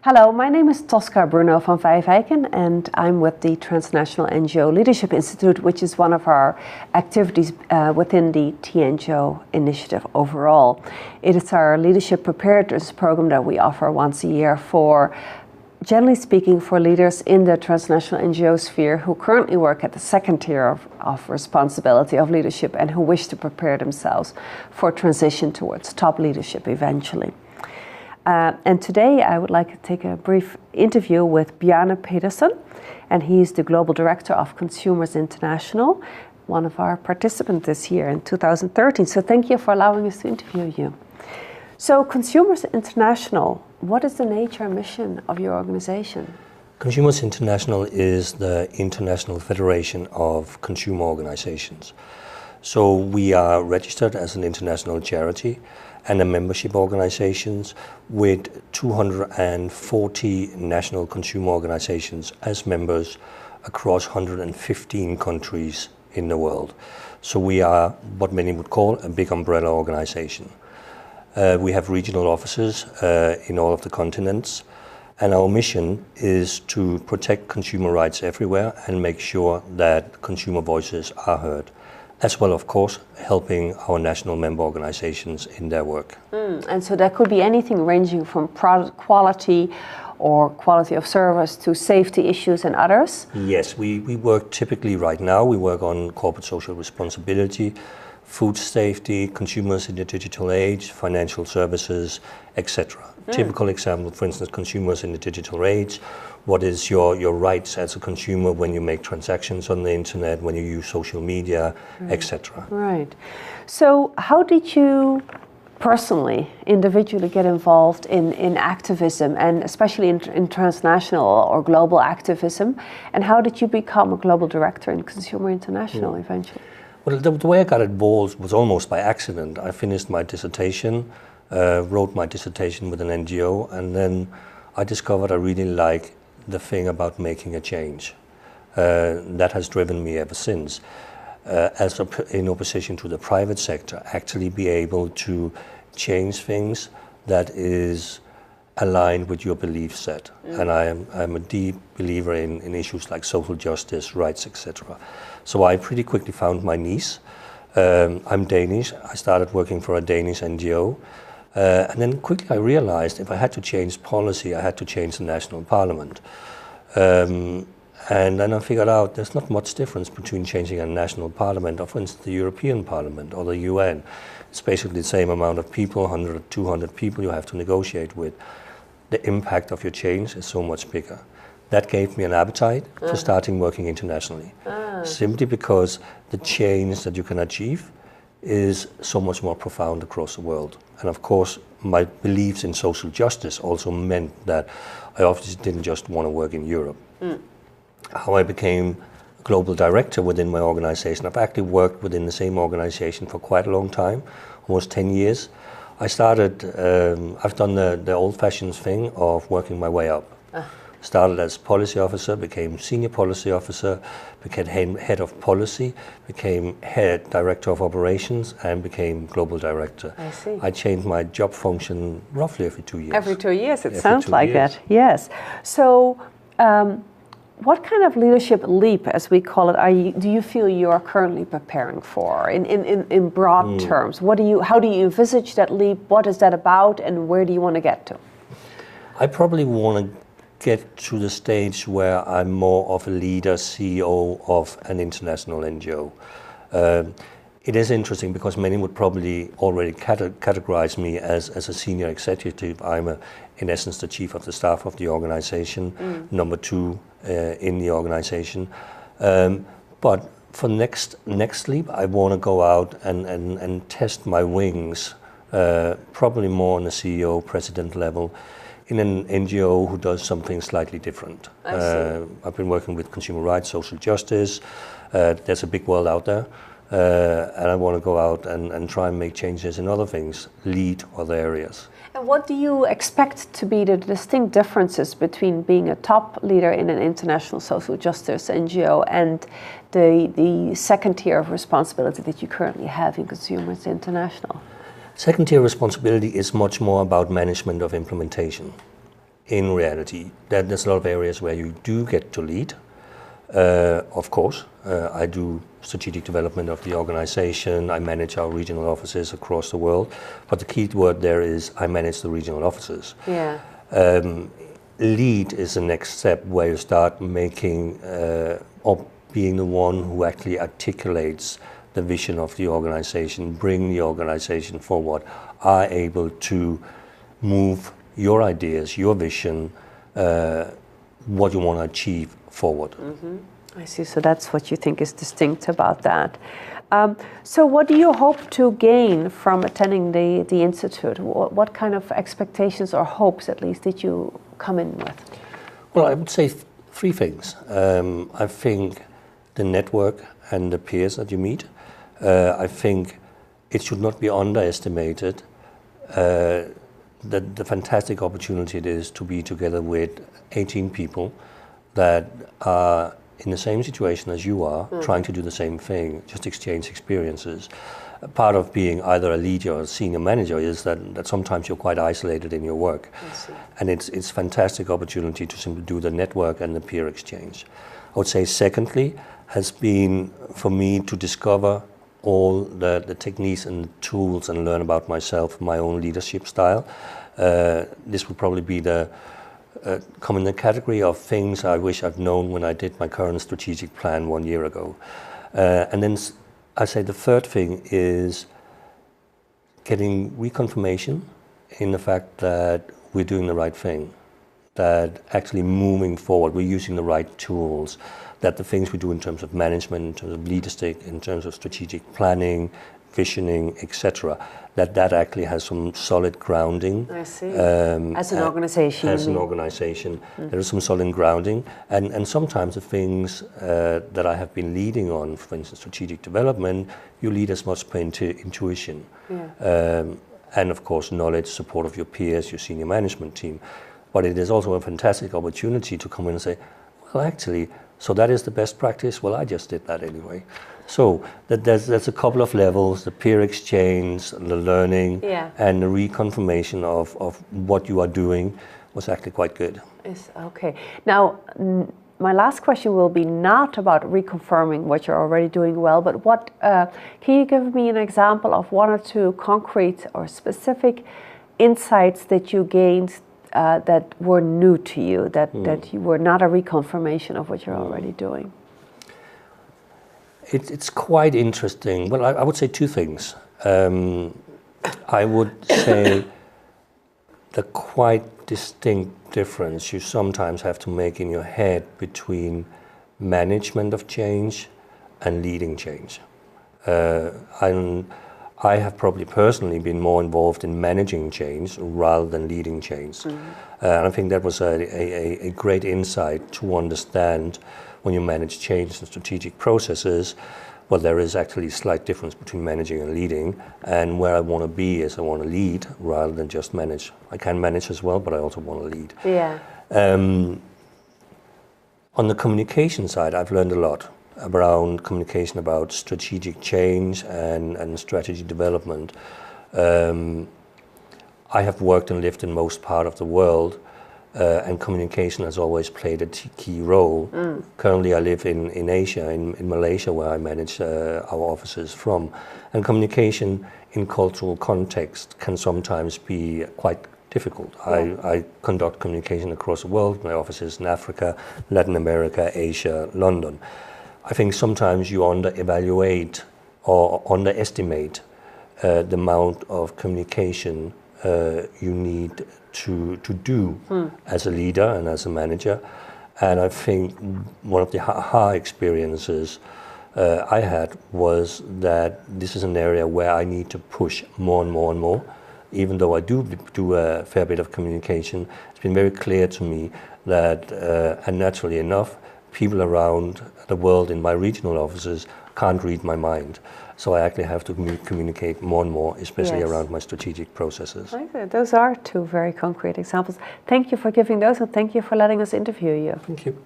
Hello, my name is Tosca Bruno van Vijwijken and I'm with the Transnational NGO Leadership Institute, which is one of our activities within the TNGO initiative overall. It is our leadership preparedness program that we offer once a year for, generally speaking, for leaders in the transnational NGO sphere who currently work at the second tier of responsibility of leadership and who wish to prepare themselves for transition towards top leadership eventually. And today I would like to take a brief interview with Bjarne Pedersen, and he's the Global Director of Consumers International, one of our participants this year in 2013. So thank you for allowing us to interview you. So Consumers International, what is the nature and mission of your organization? Consumers International is the international federation of consumer organizations. So we are registered as an international charity and a membership organizations with 240 national consumer organizations as members across 115 countries in the world. So we are what many would call a big umbrella organization. We have regional offices in all of the continents, and our mission is to protect consumer rights everywhere and make sure that consumer voices are heard, as well, of course, helping our national member organizations in their work. And so that could be anything ranging from product quality or quality of service to safety issues and others? Yes, we work typically right now, we work on corporate social responsibility, food safety, consumers in the digital age, financial services, etc. Typical example, for instance, consumers in the digital age. What is your rights as a consumer when you make transactions on the internet, when you use social media, etc. Right. So how did you personally, individually get involved in activism, and especially in transnational or global activism? And how did you become a global director in Consumer International eventually? Well, the way I got involved was almost by accident. I finished my dissertation, wrote my dissertation with an NGO, and then I discovered I really like the thing about making a change. That has driven me ever since. In opposition to the private sector, actually be able to change things that is aligned with your belief set. And I'm a deep believer in issues like social justice, rights, etc. So I pretty quickly found my niche. I'm Danish. I started working for a Danish NGO. And then quickly I realized if I had to change policy, I had to change the national parliament. And then I figured out there's not much difference between changing a national parliament or, for instance, the European Parliament or the UN. It's basically the same amount of people, 100, 200 people you have to negotiate with. The impact of your change is so much bigger. That gave me an appetite for starting working internationally. Simply because the change that you can achieve is so much more profound across the world. And of course, my beliefs in social justice also meant that I obviously didn't just want to work in Europe. How I became global director within my organization, I've actually worked within the same organization for quite a long time, almost 10 years. I started, I've done the old-fashioned thing of working my way up. Started as policy officer, became senior policy officer, became head of policy, became head director of operations, and became global director. I see. I changed my job function roughly every 2 years. Every 2 years, it sounds like that, yes. So what kind of leadership leap, as we call it, do you feel you are currently preparing for in broad terms? How do you envisage that leap? What is that about, and where do you want to get to? I probably want to get to the stage where I'm more of a leader, CEO of an international NGO. It is interesting because many would probably already categorize me as a senior executive. I'm in essence the chief of the staff of the organization, number 2 in the organization. But for next leap, I want to go out and test my wings, probably more on a CEO, president level, in an NGO who does something slightly different. I've been working with consumer rights, social justice. There's a big world out there. And I want to go out and try and make changes in other things, lead other areas. And what do you expect to be the distinct differences between being a top leader in an international social justice NGO and the second tier of responsibility that you currently have in Consumers International? Second tier responsibility is much more about management of implementation. in reality, there's a lot of areas where you do get to lead. Of course, I do strategic development of the organization. I manage our regional offices across the world. But the key word there is I manage the regional offices. Yeah. Lead is the next step where you start making or being the one who actually articulates the vision of the organization, bring the organization forward, are able to move your ideas, your vision, what you want to achieve forward. Mm-hmm. I see. So that's what you think is distinct about that. So what do you hope to gain from attending the Institute? What kind of expectations or hopes, at least, did you come in with? Well, I would say three things. I think the network and the peers that you meet. I think it should not be underestimated the fantastic opportunity it is to be together with 18 people that are in the same situation as you are, trying to do the same thing, just exchange experiences. Part of being either a leader or a senior manager is that sometimes you're quite isolated in your work. And it's fantastic opportunity to simply do the network and the peer exchange. I would say secondly has been for me to discover all the techniques and tools and learn about myself, my own leadership style. This would probably be come in the category of things I wish I'd known when I did my current strategic plan 1 year ago. And then I say the third thing is getting reconfirmation in the fact that we're doing the right thing, that actually moving forward, we're using the right tools, that the things we do in terms of management, in terms of leadership, in terms of strategic planning, visioning, etc., that actually has some solid grounding. I see. As an organization. As an organization, there is some solid grounding, and sometimes the things that I have been leading on, for instance, strategic development, you lead as much by intuition, and of course knowledge, support of your peers, your senior management team. But it is also a fantastic opportunity to come in and say, well, actually, so that is the best practice. Well, I just did that anyway. So there's a couple of levels: the peer exchange, the learning, and the reconfirmation of what you are doing was actually quite good. Yes, okay. Now, my last question will be not about reconfirming what you're already doing well, but what can you give me an example of one or two concrete or specific insights that you gained that were new to you, that you were not a reconfirmation of what you're already doing? It's quite interesting. Well, I would say two things. I would say the quite distinct difference you sometimes have to make in your head between management of change and leading change. I have probably personally been more involved in managing change rather than leading change. And I think that was a great insight to understand when you manage change and strategic processes, well, there is actually a slight difference between managing and leading, and where I want to be is I want to lead rather than just manage. I can manage as well, but I also want to lead. Yeah. On the communication side, I've learned a lot around communication, about strategic change and strategy development. I have worked and lived in most part of the world, and communication has always played a key role. Currently I live in Asia, in Malaysia, where I manage our offices from. And communication in cultural context can sometimes be quite difficult. I conduct communication across the world. My office is in Africa, Latin America, Asia, London. I think sometimes you under-evaluate or underestimate the amount of communication you need to do as a leader and as a manager. And I think one of the aha experiences I had was that this is an area where I need to push more and more and more. Even though I do a fair bit of communication, it's been very clear to me that, and naturally enough, people around the world in my regional offices can't read my mind. So I actually have to communicate more and more, especially around my strategic processes. Those are two very concrete examples. Thank you for giving those, and thank you for letting us interview you. Thank you.